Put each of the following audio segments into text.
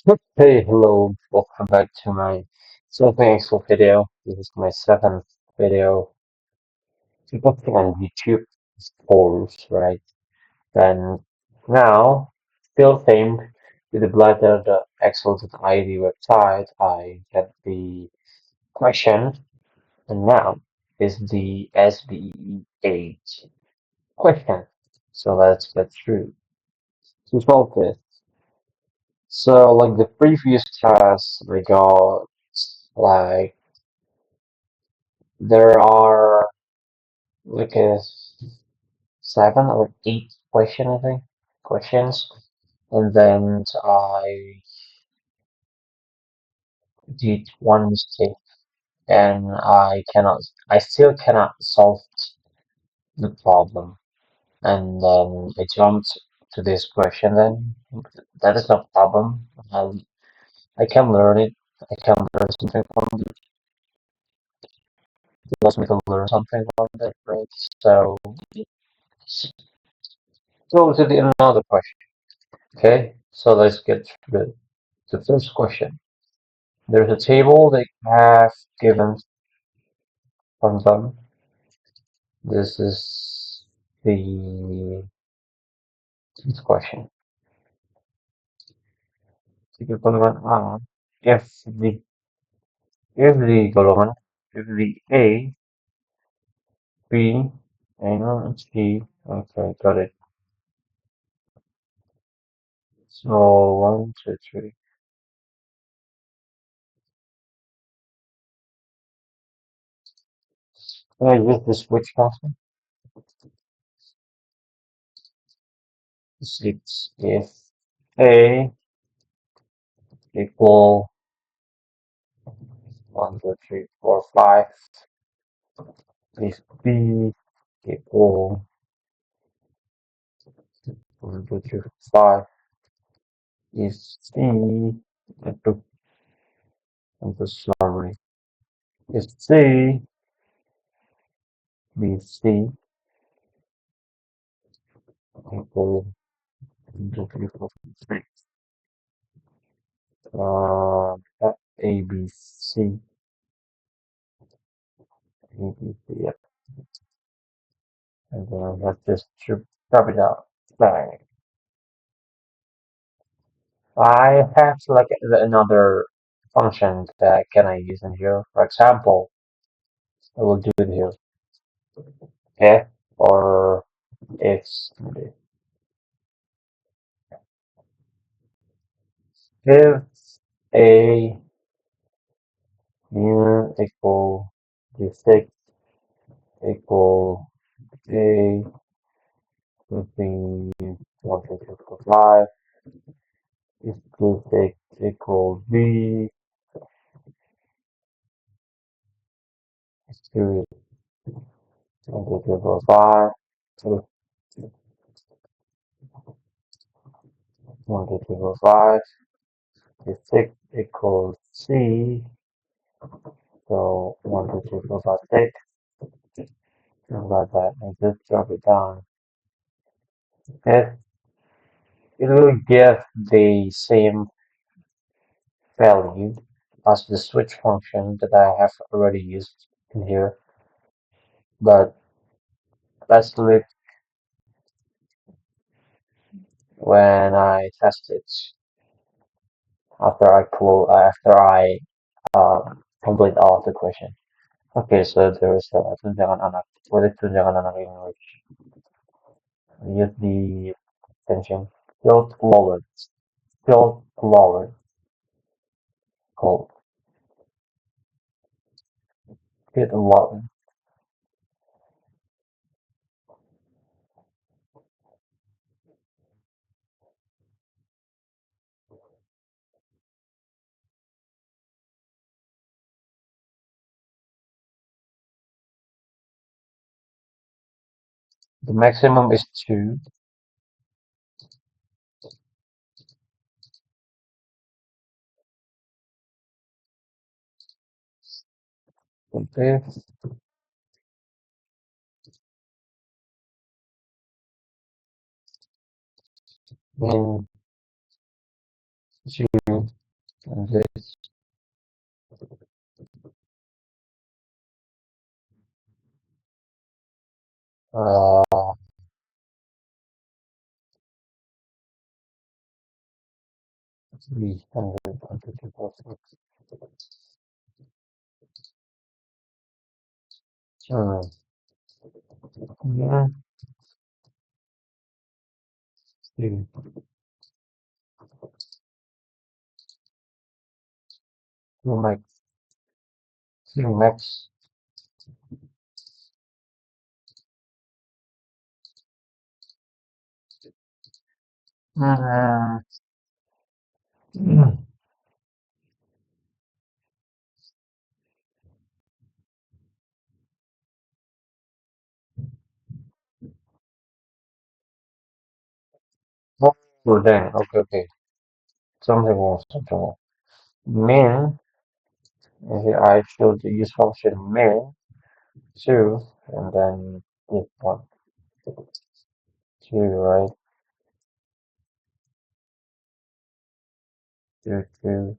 Hey, hello, welcome back to my something Exel video. This is my second video posting on YouTube forums, right? And now, still same with the bladder, the Exel.id website, I get the question, and now is the SBE8 question. So let's get through to solve this. So, like the previous task, we got like there are like a seven or eight I think, questions, and then I did one mistake, and I still cannot solve the problem, and then I jumped to this question. Then that is no problem. I can learn it. I can learn something from it. It allows me to learn something from it, right? So, go to the another question. Okay, so let's get to the first question. There's a table they have given from them. This is the this question. Sige, golongan A, if the if the golongan if the A, B, and C. Okay, got it. So one, two, three. Can I use the switch function? Six if A equal one, two, three, four, five. If B equal one, two, three, five. If C, I took the summary. If C, B, C equal one, two, three, four, five, six. A, B, C, A, B, C, yep. And then let's just drop it out. Bang. I have like another function that can I use in here. For example, I will do it here. If or if if A mu equal d6 equal A something 1, 2, 3, 4, 5 is d6 equal B is 2 1, 2, 3, 4, 5 so 1, 2, 3, 4, 5 d6 equals C, so 1, 2, 3, 4, 5, 6 and like that, and just drop it down. If it will give the same value as the switch function that I have already used in here, but let's look when I test it after I complete all of the question. Okay, so there is a tunjangan anak. What is tunjangan anak in English? Use the tension. Tilt lower. Tilt lower. Cold. Tilt lower. The maximum is 2. Okay. And 2. And this, uh, 300, 156. Hmm. Yeah, see, max, max. Uh, oh, dang. Okay, okay. Something wrong, something wrong. Min, here I should use function min, 2, and then if 1, 2, right? 2, 2,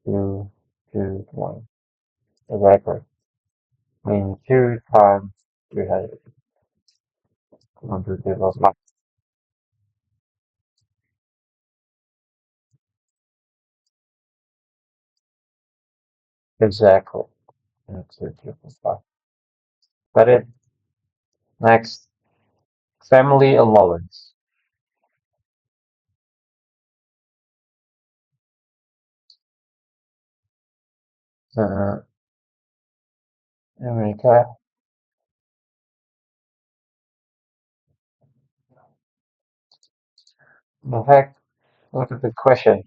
2, 2, 1. Exactly. Min 2 times 300. 1, 2, 3, 4, 5. Exactly. 1, 2, 3, 4, 5. Got it? Next, family allowance. Uh, okay. In fact, look at the question.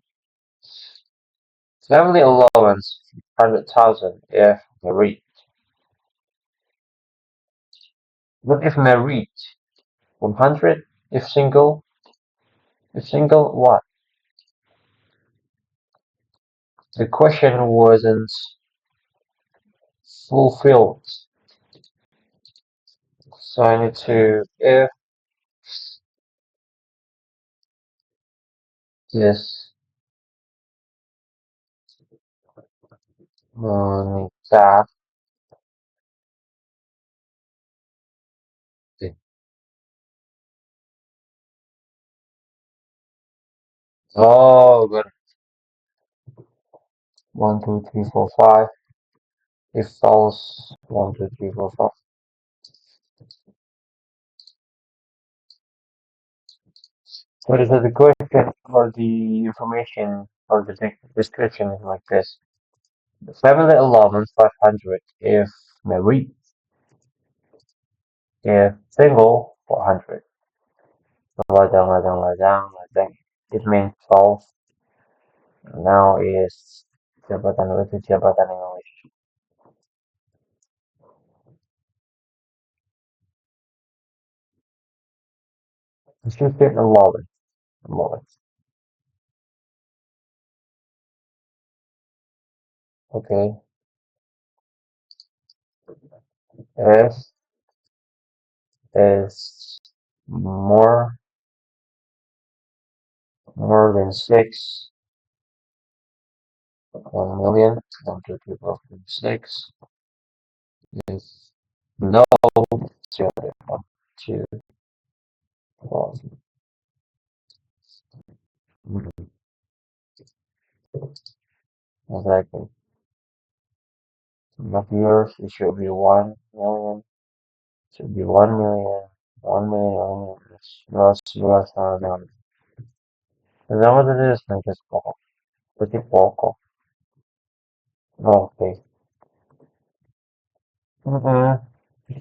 Family allowance 100,000 if married. What if married? 100 if single? If single, what? The question wasn't fulfilled. So I need to if this Monica. Oh, good. 1, 2, 3, 4, 5. If false, 1, 2, 3, 4, 5. What is the question or the information or the description is like this? The family allowance 500 if married, if single 400. Ladang, ladang, ladang, ladang. It means 12. Now is jabatan itu jabatan English. Student allowance, allowance. Okay. If is more than 6, 1 million, 1, 2, 3, 4, 5, 6 is no, 0, 1, 2, 4. Exactly. Not yours, it should be 1 million, should be 1 million, 1 million, plus, plus, no. Is that what it is? I just poco. Pretty poco. Okay.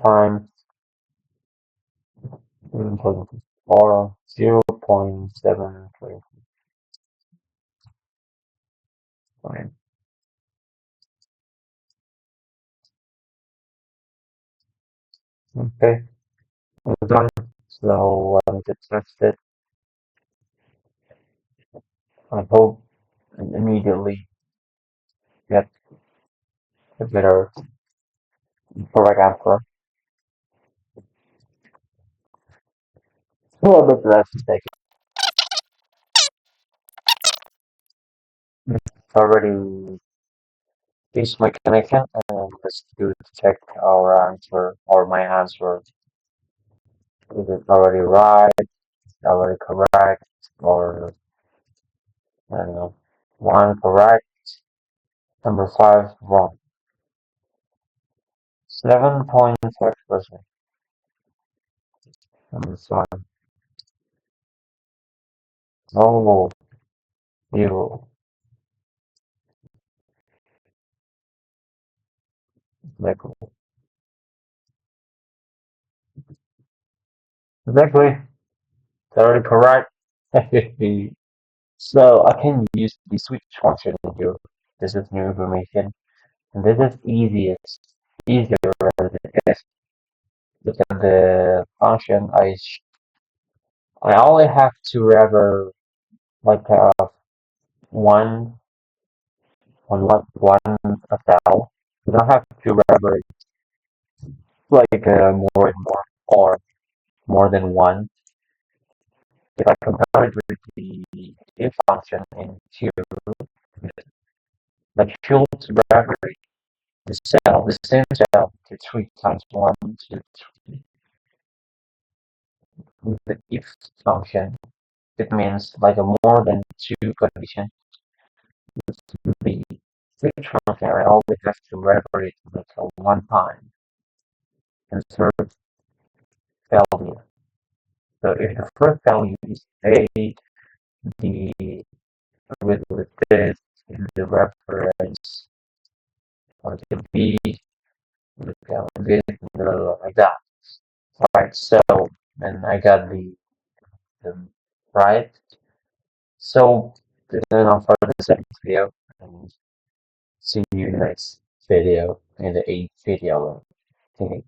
Time, 0.725. Okay, we're done. So, to test it, I hope and immediately get a better correct answer. A little bit less mistake. already reached my connection, and let's do check our answer or my answer. Is it already right, already correct, or I don't know, one correct, number five wrong. 7.5%. Number five. Oh, you exactly. Exactly. It's already correct. So I can use the switch function here. This is new information, and this is easier than this. Look at the function. I only have to ever like one one a cell. You don't have to ever like more and more or more than one. If I compare it with the if function in here, like should ever the same cell to three times one to three with the if function. It means like a more than two condition. The switch function I always have to refer it like a one time and third value. So if the first value is A, the with this in the reference or the B with this like that. Right, so and I got the right. So then I'll for the second video and see you next video in the eighth video. Okay.